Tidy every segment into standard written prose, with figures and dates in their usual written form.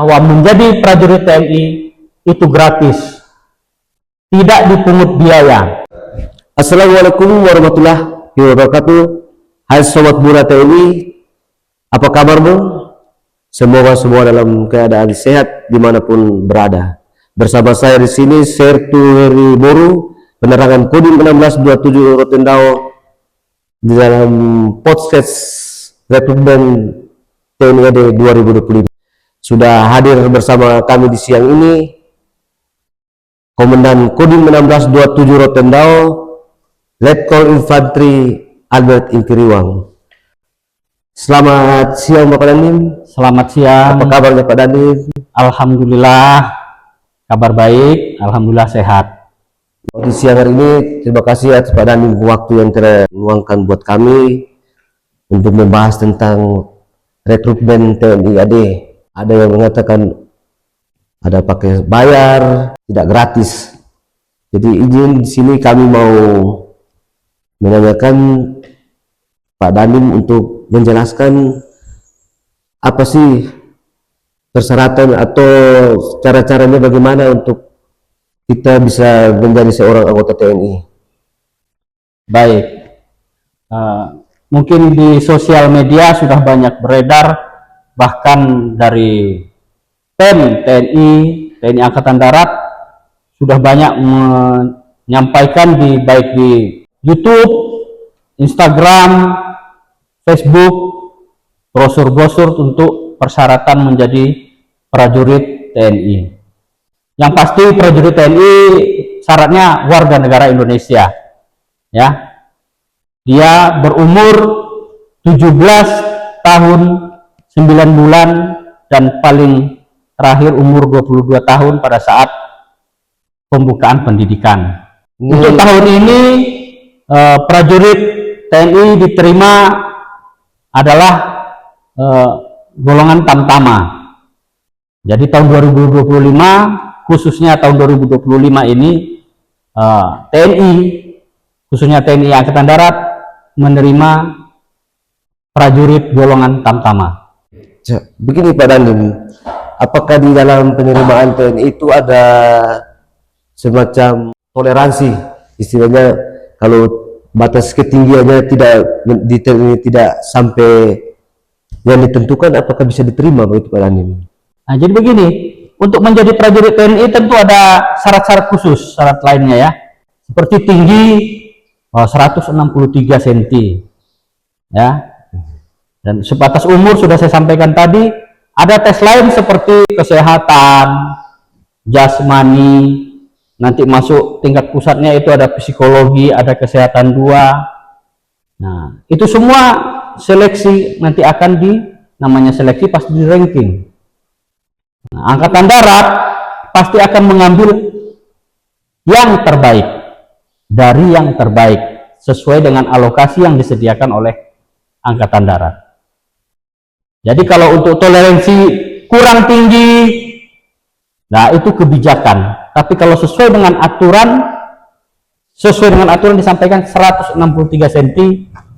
bahwa menjadi prajurit TNI itu gratis, tidak dipungut biaya. Assalamualaikum warahmatullahi wabarakatuh. Hai sobat muda TNI, apa kabarmu? Semoga semua dalam keadaan sehat dimanapun berada. Bersama saya di sini Sertu Heri Boru, penerangan Kodim 1627 Rotendao di dalam podcast Rekrutmen TNI AD 2025. Sudah hadir bersama kami di siang ini Komandan Kodim 1627 Rotendao, Letkol Infantri Albert Inkiriwang. Selamat siang Bapak Dandim. Selamat siang. Apa kabarnya Pak Dandim? Alhamdulillah, kabar baik, alhamdulillah sehat. Di siang hari ini terima kasih atas Pak Dandim waktu yang terluangkan buat kami untuk membahas tentang rekrutmen TNI AD. Ada yang mengatakan ada pakai bayar, tidak gratis. Jadi izin di sini kami mau menanyakan Pak Dandim untuk menjelaskan apa sih persyaratan atau cara-caranya bagaimana untuk kita bisa menjadi seorang anggota TNI. Baik, mungkin di sosial media sudah banyak beredar, bahkan dari TNI Angkatan Darat sudah banyak menyampaikan baik di YouTube, Instagram, Facebook, brosur-brosur untuk persyaratan menjadi prajurit TNI. Yang pasti prajurit TNI syaratnya warga negara Indonesia, ya. Dia berumur 17 tahun 9 bulan dan paling terakhir umur 22 tahun pada saat pembukaan pendidikan. Untuk tahun ini prajurit TNI diterima adalah golongan Tamtama. Jadi tahun 2025, khususnya tahun 2025 ini TNI, khususnya TNI Angkatan Darat menerima prajurit golongan Tamtama. Begini Pak Dandim, apakah di dalam penerimaan TNI itu ada semacam toleransi, istilahnya kalau batas ketinggiannya tidak sampai yang ditentukan, apakah bisa diterima begitu Pak Dandim? Nah, jadi begini, untuk menjadi prajurit TNI tentu ada syarat-syarat khusus, syarat lainnya ya, seperti tinggi 163 cm, ya. Dan sebatas umur sudah saya sampaikan tadi. Ada tes lain seperti kesehatan, jasmani, nanti masuk tingkat pusatnya itu ada psikologi, ada kesehatan 2. Nah, itu semua seleksi nanti akan namanya seleksi pasti di ranking. Nah, Angkatan Darat pasti akan mengambil yang terbaik dari yang terbaik sesuai dengan alokasi yang disediakan oleh Angkatan Darat. Jadi kalau untuk toleransi kurang tinggi, nah itu kebijakan. Tapi kalau sesuai dengan aturan disampaikan 163 cm,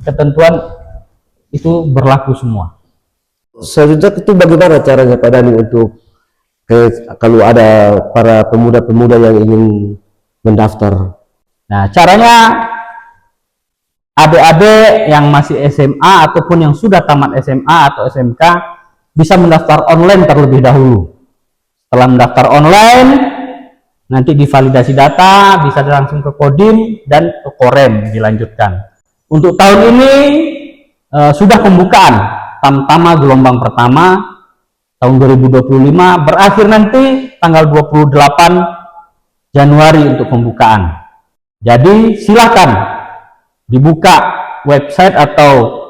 ketentuan itu berlaku semua. Selanjutnya itu bagaimana caranya Pak Dandim untuk kalau ada para pemuda-pemuda yang ingin mendaftar? Nah, caranya adik-adik yang masih SMA ataupun yang sudah tamat SMA atau SMK bisa mendaftar online terlebih dahulu. Setelah mendaftar online, nanti divalidasi data, bisa langsung ke Kodim dan ke Korem dilanjutkan. Untuk tahun ini sudah pembukaan Tamtama gelombang pertama tahun 2025, berakhir nanti tanggal 28 Januari untuk pembukaan. Jadi silakan dibuka website atau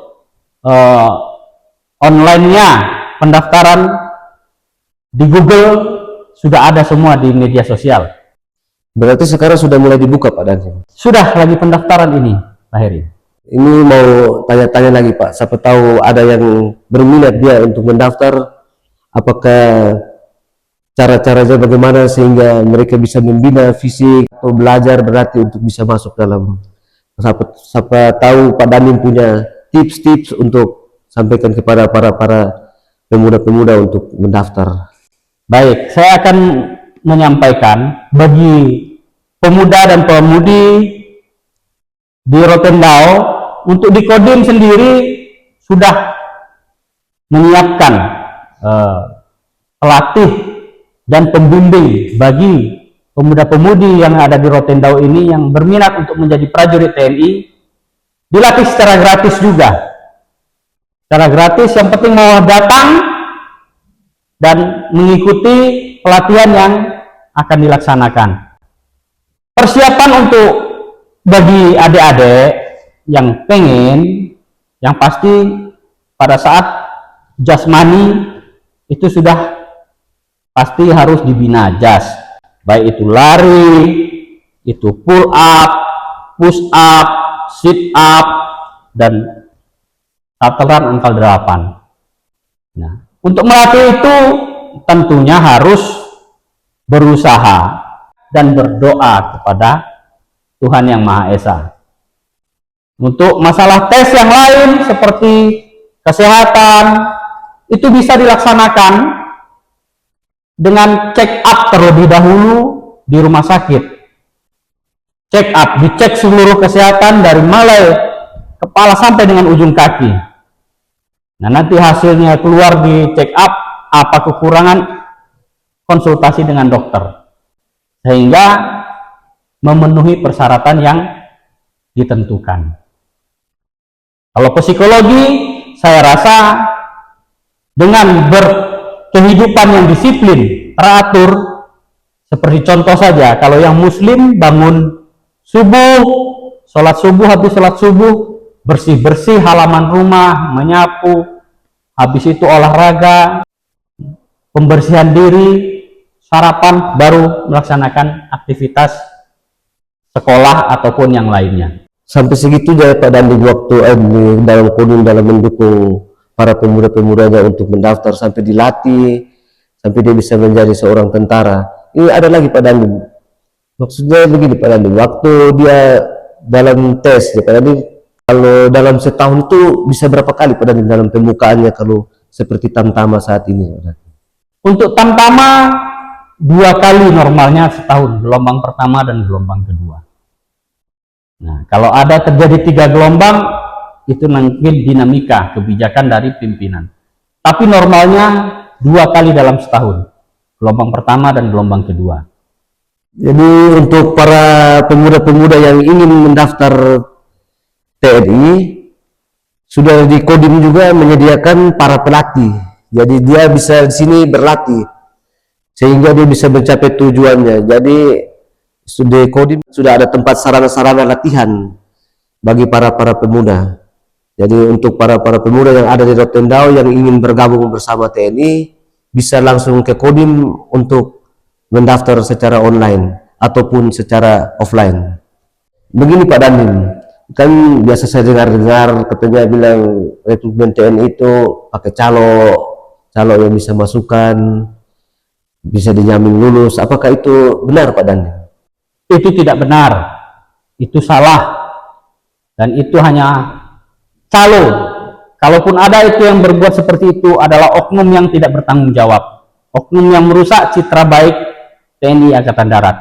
online-nya pendaftaran di Google, sudah ada semua di media sosial. Berarti sekarang sudah mulai dibuka Pak Dandim? Sudah lagi pendaftaran ini Pak Heri. Ini mau tanya-tanya lagi Pak, siapa tahu ada yang berminat dia untuk mendaftar, apakah cara-caranya bagaimana sehingga mereka bisa membina fisik atau belajar berarti untuk bisa masuk dalam. Siapa tahu Pak Dandim punya tips-tips untuk sampaikan kepada para pemuda-pemuda untuk mendaftar. Baik, saya akan menyampaikan bagi pemuda dan pemudi di Rotendao untuk di Kodim sendiri sudah menyiapkan pelatih dan pembimbing bagi pemuda-pemudi yang ada di Rotendao ini yang berminat untuk menjadi prajurit TNI, dilatih secara gratis juga. Secara gratis, yang penting mau datang dan mengikuti pelatihan yang akan dilaksanakan. Persiapan untuk bagi adik-adik yang pengen, yang pasti pada saat jasmani itu sudah pasti harus dibina jas, baik itu lari, itu pull up, push up, sit up, dan tataran angkal 8. Nah, untuk melatih itu tentunya harus berusaha dan berdoa kepada Tuhan Yang Maha Esa. Untuk masalah tes yang lain seperti kesehatan, itu bisa dilaksanakan dengan check up terlebih dahulu di rumah sakit. Check up, dicek seluruh kesehatan dari mulai kepala sampai dengan ujung kaki. Nah, nanti hasilnya keluar di check up, apa kekurangan, konsultasi dengan dokter, sehingga memenuhi persyaratan yang ditentukan. Kalau psikologi, saya rasa dengan berkehidupan yang disiplin, teratur, seperti contoh saja, kalau yang muslim bangun subuh, sholat subuh, habis sholat subuh, bersih-bersih halaman rumah, menyapu, habis itu olahraga, pembersihan diri, sarapan, baru melaksanakan aktivitas sekolah ataupun yang lainnya. Sampai segitu ya Pak Dandi waktu dalam Kodim dalam mendukung para pemuda-pemudanya untuk mendaftar sampai dilatih, sampai dia bisa menjadi seorang tentara. Ini ada lagi Pak Dandi. Maksudnya begini Pak Dandi, waktu dia dalam tes ya Pak Dandi, kalau dalam setahun itu bisa berapa kali Pak Dandi dalam pembukaannya kalau seperti Tamtama saat ini? Untuk Tamtama 2 kali normalnya setahun, gelombang pertama dan gelombang kedua. Nah, kalau ada terjadi 3 gelombang, itu mungkin dinamika kebijakan dari pimpinan. Tapi normalnya 2 kali dalam setahun, gelombang pertama dan gelombang kedua. Jadi untuk para pemuda-pemuda yang ingin mendaftar TNI, sudah di Kodim juga menyediakan para pelatih. Jadi dia bisa di sini berlatih sehingga dia bisa mencapai tujuannya. Jadi di Kodim sudah ada tempat sarana-sarana latihan bagi para pemuda. Jadi untuk para pemuda yang ada di Rotendao yang ingin bergabung bersama TNI bisa langsung ke Kodim untuk mendaftar secara online ataupun secara offline. Begini Pak Dandim, kan biasa saya dengar katanya bilang rekrutmen TNI itu pakai calo yang bisa masukkan, bisa dijamin lulus. Apakah itu benar Pak Dandim? Itu tidak benar, itu salah, dan itu hanya calo. Kalaupun ada itu yang berbuat seperti itu adalah oknum yang tidak bertanggung jawab, oknum yang merusak citra baik TNI Angkatan Darat.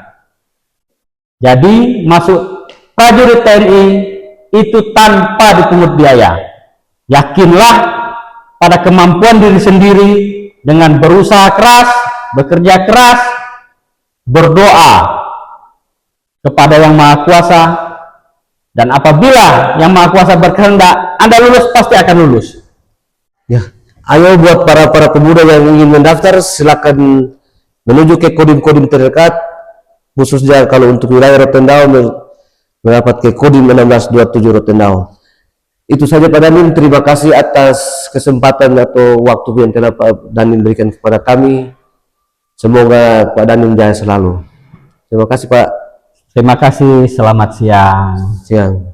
Jadi masuk prajurit TNI itu tanpa dipungut biaya. Yakinlah pada kemampuan diri sendiri dengan berusaha keras, bekerja keras, berdoa kepada Yang Maha Kuasa, dan apabila Yang Maha Kuasa berkehendak Anda lulus, pasti akan lulus. Ya, ayo buat para pemuda yang ingin mendaftar, silakan menuju ke Kodim-Kodim terdekat, khususnya kalau untuk wilayah Rotendao merapat ke Kodim 1627 Rotendao. Itu saja Pak Danin, terima kasih atas kesempatan atau waktu yang telah Pak Danin berikan kepada kami. Semoga Pak Danin jaya selalu. Terima kasih Pak. Terima kasih, selamat siang. Siang.